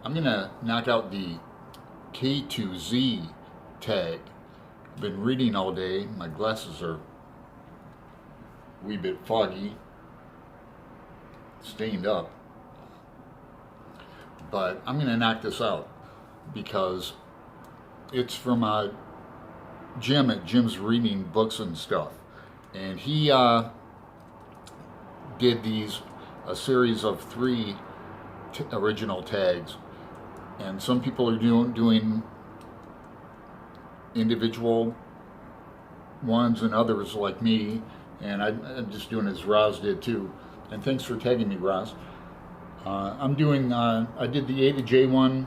I'm going to knock out the K2Z tag. I've been reading all day. My glasses are a wee bit foggy, stained up. But I'm going to knock this out because it's from Jim at Jim's Reading Books and Stuff. And he did a series of 3 original tags. And some people are doing individual ones, and others like me. And I'm just doing as Roz did too. And thanks for tagging me, Roz. I'm doing, I did the A to J one,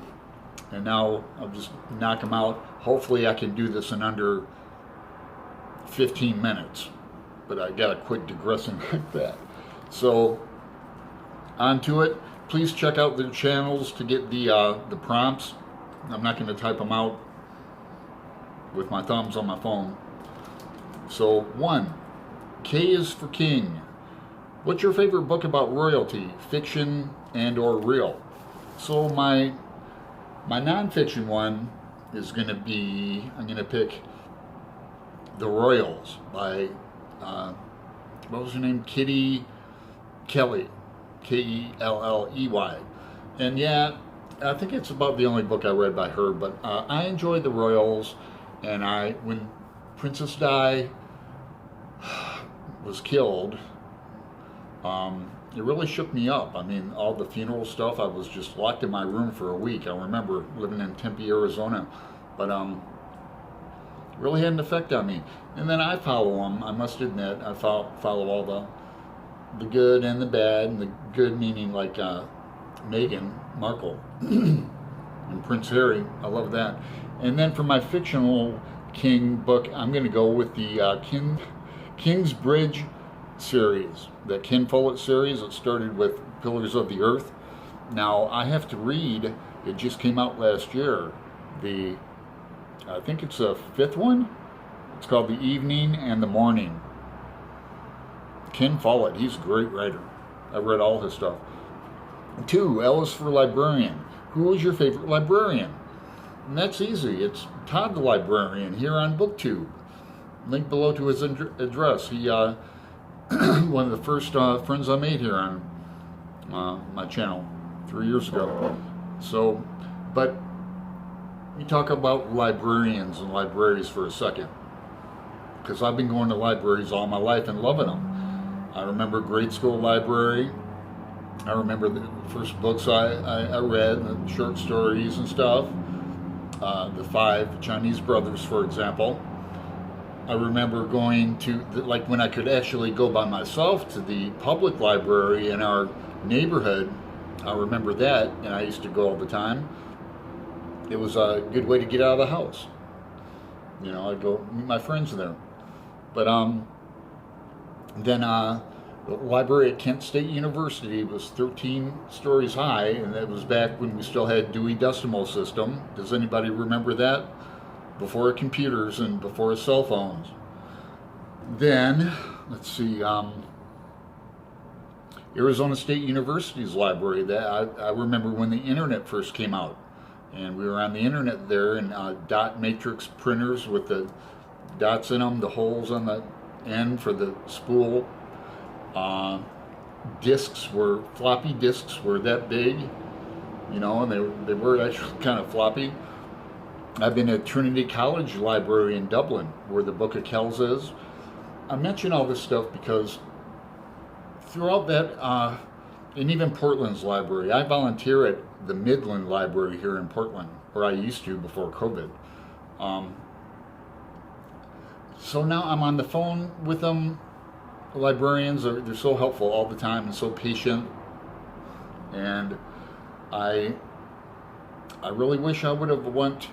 and now I'll just knock them out. Hopefully I can do this in under 15 minutes, but I gotta quit digressing like that. So, on to it. Please check out their channels to get the prompts. I'm not gonna type them out with my thumbs on my phone. So, 1, K is for King. What's your favorite book about royalty, fiction and or real? So my nonfiction one is going to be, I'm going to pick The Royals by, what was her name? Kitty Kelley, Kelley. And yeah, I think it's about the only book I read by her, but I enjoyed The Royals, and when Princess Di was killed, it really shook me up. I mean, all the funeral stuff, I was just locked in my room for a week. I remember living in Tempe, Arizona, but really had an effect on me. And then I follow them, I must admit. I follow all the good and the bad, and the good meaning like Meghan Markle and Prince Harry. I love that. And then for my fictional King book, I'm going to go with the King's Bridge series, the Ken Follett series. It started with Pillars of the Earth. Now I have to read, it just came out last year, I think it's a 5th one. It's called The Evening and the Morning. Ken Follett, he's a great writer. I've read all his stuff. 2, L is for Librarian. Who is your favorite librarian? And that's easy. It's Todd the Librarian here on BookTube. Link below to his address. He one of the first friends I made here on my channel 3 years ago. So, but we talk about librarians and libraries for a second, because I've been going to libraries all my life and loving them. I remember grade school library. I remember the first books I read, the short stories and stuff. The 5 Chinese Brothers, for example. I remember going to, like when I could actually go by myself to the public library in our neighborhood. I remember that, and I used to go all the time. It was a good way to get out of the house. You know, I'd go meet my friends there. But then the library at Kent State University was 13 stories high, and that was back when we still had Dewey Decimal System. Does anybody remember that? Before computers and before cell phones. Then, let's see, Arizona State University's library. That I remember when the internet first came out, and we were on the internet there, and dot matrix printers with the dots in them, the holes on the end for the spool. Floppy disks were that big, you know, and they were actually kind of floppy. I've been at Trinity College Library in Dublin, where the Book of Kells is. I mention all this stuff because throughout that, and even Portland's library, I volunteer at the Midland Library here in Portland, or I used to before COVID. So now I'm on the phone with them. Librarians, they're so helpful all the time and so patient. And I really wish I would have went.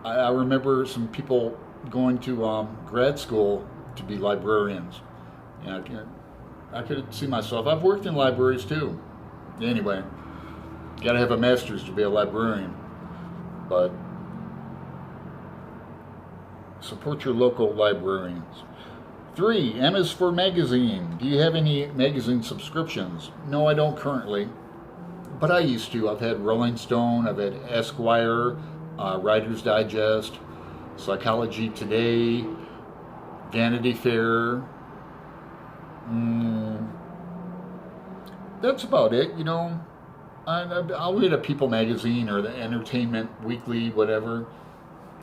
I remember some people going to grad school to be librarians. And I could see myself. I've worked in libraries too. Anyway, gotta have a master's to be a librarian. But support your local librarians. 3, M is for magazine. Do you have any magazine subscriptions? No, I don't currently. but I used to. I've had Rolling Stone, I've had Esquire, Writer's Digest, Psychology Today, Vanity Fair. That's about it, you know. I'll read a People magazine or the Entertainment Weekly, whatever.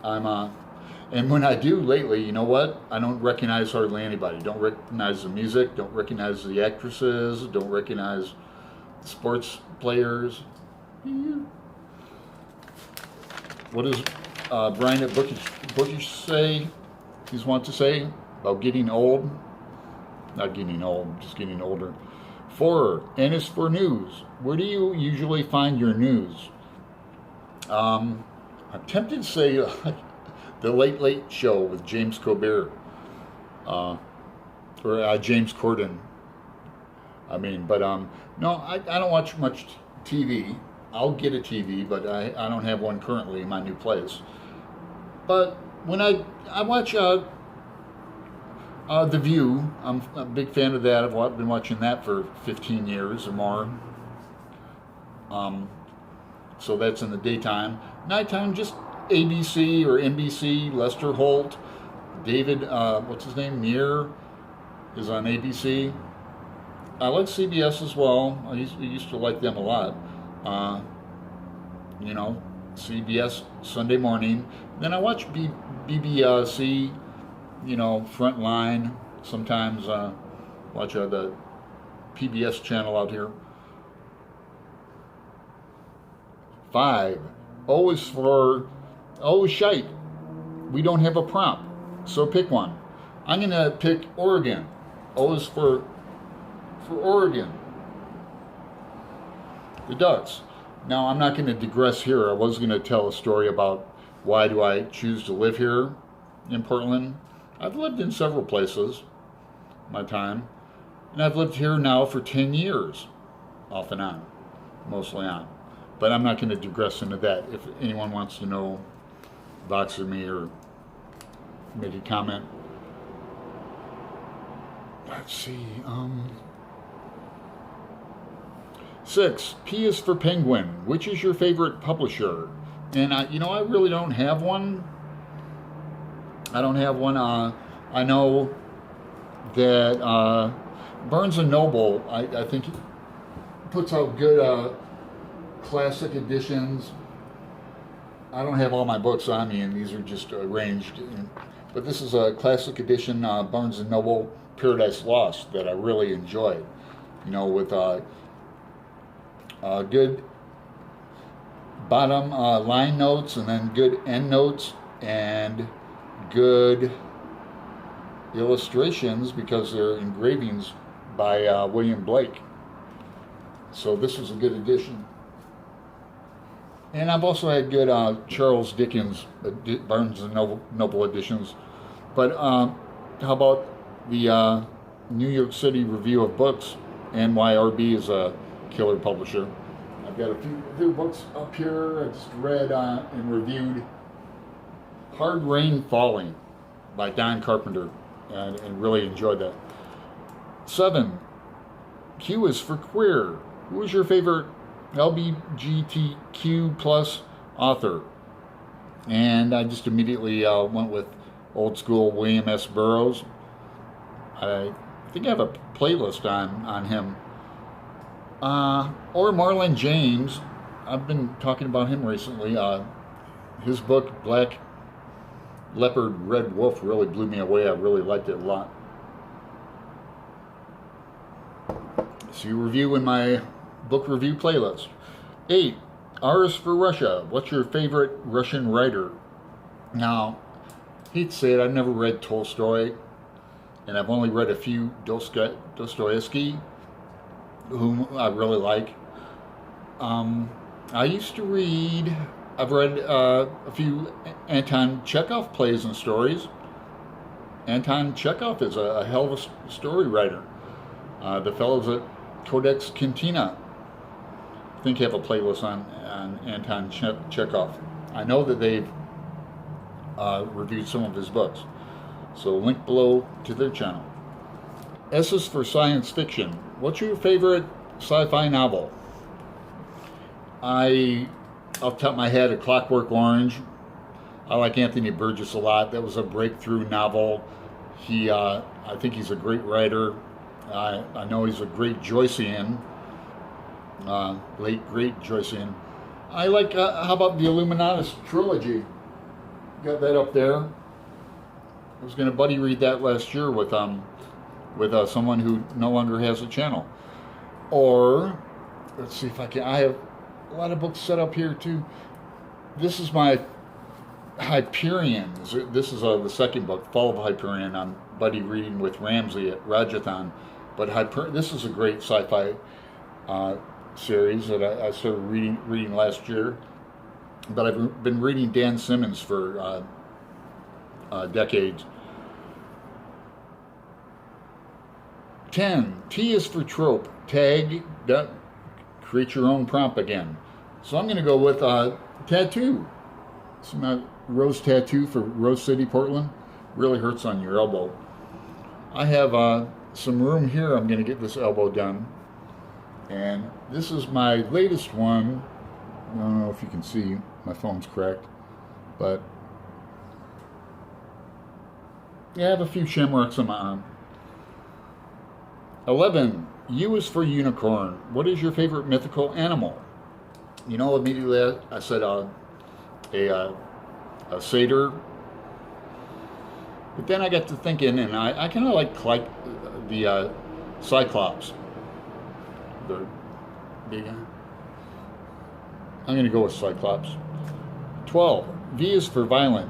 And when I do lately, you know what? I don't recognize hardly anybody. Don't recognize the music. Don't recognize the actresses. Don't recognize the sports players. What does Brian at Bookish say? He's want to say about getting old. Not getting old, just getting older. 4, N is for news. Where do you usually find your news? I'm tempted to say the Late Late Show with James Colbert, or James Corden. I mean, but no, I don't watch much TV. I'll get a TV, but I don't have one currently in my new place. But when I watch The View, I'm a big fan of that. I've been watching that for 15 years or more. So that's in the daytime. Nighttime, just ABC or NBC, Lester Holt, David, what's his name, Muir, is on ABC. I like CBS as well. I used to like them a lot. You know, CBS Sunday morning. Then I watch BBC, you know, Frontline. Sometimes watch the PBS channel out here. 5, O is for, oh, shite. We don't have a prompt, so pick one. I'm going to pick Oregon. O is for Oregon. The Ducks. Now, I'm not going to digress here. I was going to tell a story about why do I choose to live here in Portland. I've lived in several places my time, and I've lived here now for 10 years, off and on, mostly on. But I'm not going to digress into that. If anyone wants to know, Voxer me or make a comment. Let's see. 6, P is for Penguin. Which is your favorite publisher? And I really don't have one. I don't have one. I know that Barnes & Noble, I think, puts out good classic editions. I don't have all my books on me, and these are just arranged. But this is a classic edition, Barnes & Noble Paradise Lost, that I really enjoyed. You know, with good bottom line notes, and then good end notes, and good illustrations, because they're engravings by William Blake. So this is a good edition. And I've also had good Charles Dickens Barnes & Noble editions. But how about the New York City Review of Books? NYRB is a killer publisher. I've got a few books up here. I just read and reviewed Hard Rain Falling by Don Carpenter, and really enjoyed that. 7, Q is for queer. Who is your favorite Lbgtq plus author? And I just immediately went with old school William S. Burroughs. I think I have a playlist on him. Or Marlon James. I've been talking about him recently. His book, Black Leopard, Red Wolf, really blew me away. I really liked it a lot. See a review in my book review playlist. 8, R is for Russia. What's your favorite Russian writer? Now, I hate to say it, I've never read Tolstoy, and I've only read a few Dostoevsky, whom I really like. I've read a few Anton Chekhov plays and stories. Anton Chekhov is a hell of a story writer. The fellows at CodeX Cantina, I think, have a playlist on Anton Chekhov. I know that they've reviewed some of his books, so link below to their channel. S is for science fiction. What's your favorite sci-fi novel? Off the top of my head, A Clockwork Orange. I like Anthony Burgess a lot. That was a breakthrough novel. I think he's a great writer. I know he's a great Joycean, late great Joycean. I like, how about the Illuminatus trilogy? Got that up there. I was going to buddy read that last year with someone who no longer has a channel. Or, let's see if I can, I have a lot of books set up here too. This is my Hyperion. This is the second book, Fall of Hyperion. I'm buddy reading with Ramsey Rajathon. But this is a great sci-fi series that I started reading last year. But I've been reading Dan Simmons for decades. 10. T is for trope. Tag. Create your own prompt again. So I'm going to go with tattoo. It's my rose tattoo for Rose City, Portland. Really hurts on your elbow. I have some room here. I'm going to get this elbow done. And this is my latest one. I don't know if you can see. My phone's cracked. But yeah, I have a few shamrocks on my arm. 11. U is for unicorn. What is your favorite mythical animal? You know, immediately I said a satyr. But then I got to thinking, and I kind of like the Cyclops. The big. I'm going to go with Cyclops. 12. V is for violent.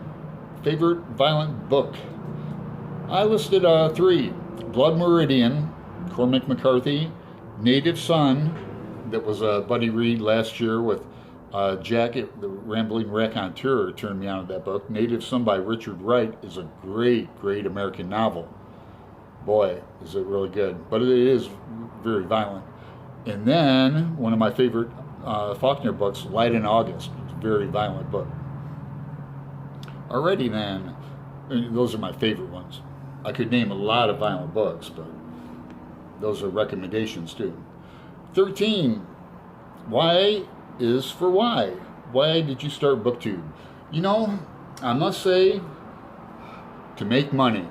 Favorite violent book? I listed 3. Blood Meridian, Cormac McCarthy. Native Son, that was a buddy read last year with Jack, the Rambling Raconteur turned me on to that book. Native Son by Richard Wright is a great, great American novel. Boy, is it really good. But it is very violent. And then, one of my favorite Faulkner books, Light in August. It's a very violent book. Alrighty then, those are my favorite ones. I could name a lot of violent books, but those are recommendations too. 13. Y is for why. Why did you start BookTube? You know, I must say, to make money.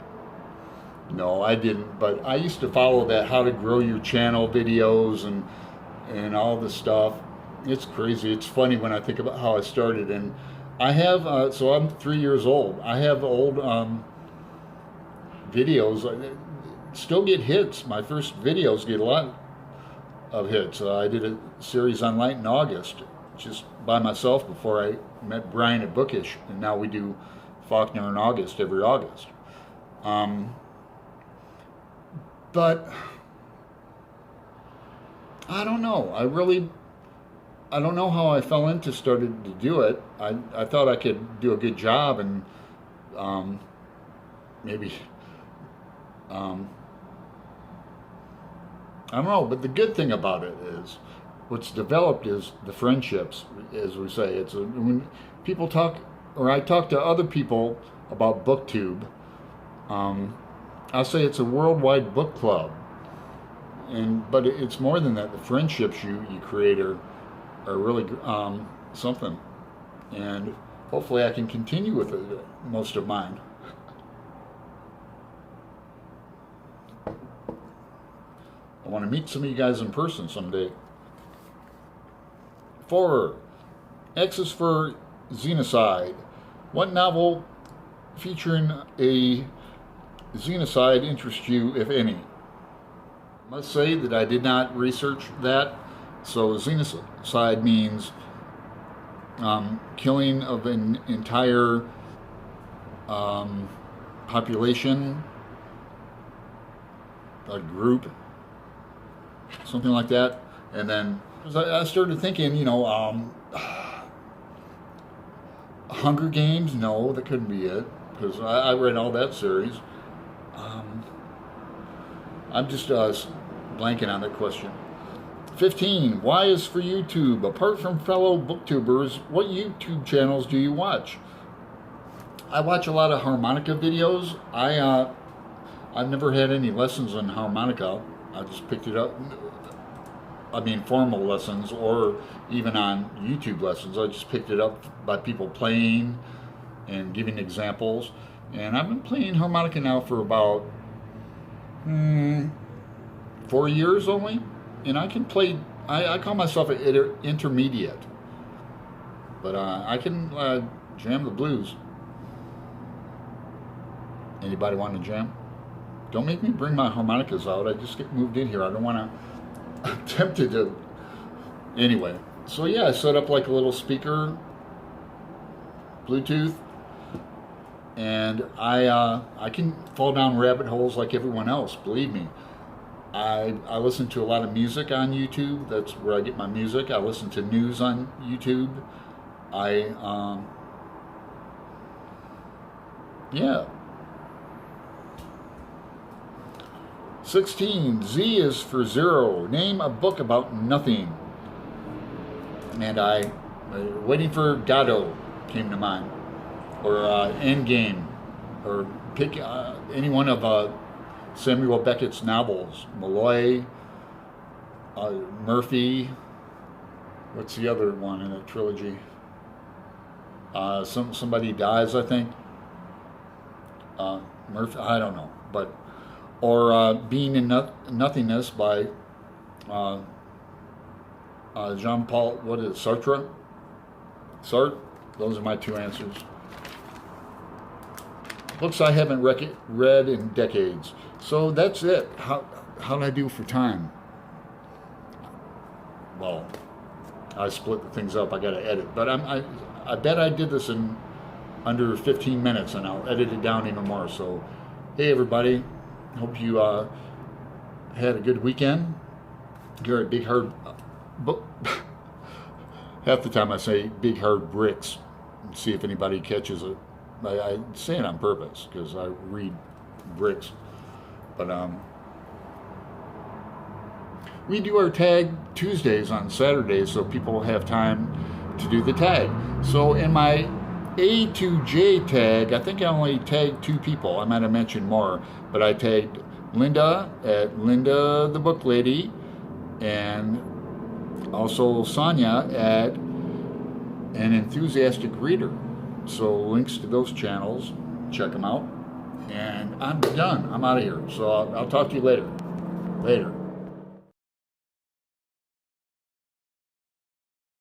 No, I didn't, but I used to follow that how to grow your channel videos and all this stuff. It's crazy. It's funny when I think about how I started. And I have, so I'm 3 years old. I have old videos. Still get hits. My first videos get a lot of hits. I did a series on Light in August, just by myself before I met Brian at Bookish, and now we do Faulkner in August every August. But I don't know. I don't know how I fell into started to do it. I thought I could do a good job and maybe I don't know, but the good thing about it is what's developed is the friendships, as we say. It's when people talk, or I talk to other people about BookTube, I'll say it's a worldwide book club, but it's more than that. The friendships you create are really something, and hopefully I can continue with most of mine. I want to meet some of you guys in person someday. 4. X is for xenocide. What novel featuring a xenocide interests you, if any? I must say that I did not research that. So xenocide means killing of an entire population, a group, something like that. And then I started thinking, you know, Hunger Games, no, that couldn't be it, because I read all that series. I'm just blanking on that question. 15. Y is for YouTube. Apart from fellow booktubers, what YouTube channels do you watch? I watch a lot of harmonica videos. I've never had any lessons on harmonica. I just picked it up formal lessons, or even on YouTube lessons. I just picked it up by people playing and giving examples. And I've been playing harmonica now for about 4 years only. And I can play, I call myself an intermediate. But I can jam the blues. Anybody want to jam? Don't make me bring my harmonicas out. I just get moved in here. I don't want to. I'm tempted to. Anyway, so yeah, I set up like a little speaker, Bluetooth, and I can fall down rabbit holes like everyone else. Believe me. I listen to a lot of music on YouTube. That's where I get my music. I listen to news on YouTube. Yeah. 16, Z is for zero. Name a book about nothing. And Waiting for Godot came to mind. Or Endgame. Or pick any one of Samuel Beckett's novels. Malloy, Murphy. What's the other one in the trilogy? Somebody Dies, I think. Murphy, I don't know. But or Being in Nothingness by Jean-Paul, what is it, Sartre? Sartre? Those are my two answers. Books I haven't read in decades. So that's it. How did I do for time? Well, I split the things up. I got to edit. But I bet I did this in under 15 minutes, and I'll edit it down even more. So, hey, everybody. Hope you had a good weekend. You're at Big Hard half the time I say Big Hard Bricks. See if anybody catches it. I say it on purpose because I read bricks. But we do our tag Tuesdays on Saturdays, so people have time to do the tag. So in my A to J tag, I think I only tagged 2 people. I might have mentioned more, but I tagged Linda at Linda the Book Lady, and also Sonya at An Enthusiastic Reader. So links to those channels, check them out. And I'm done. I'm out of here. So I'll talk to you later. Later.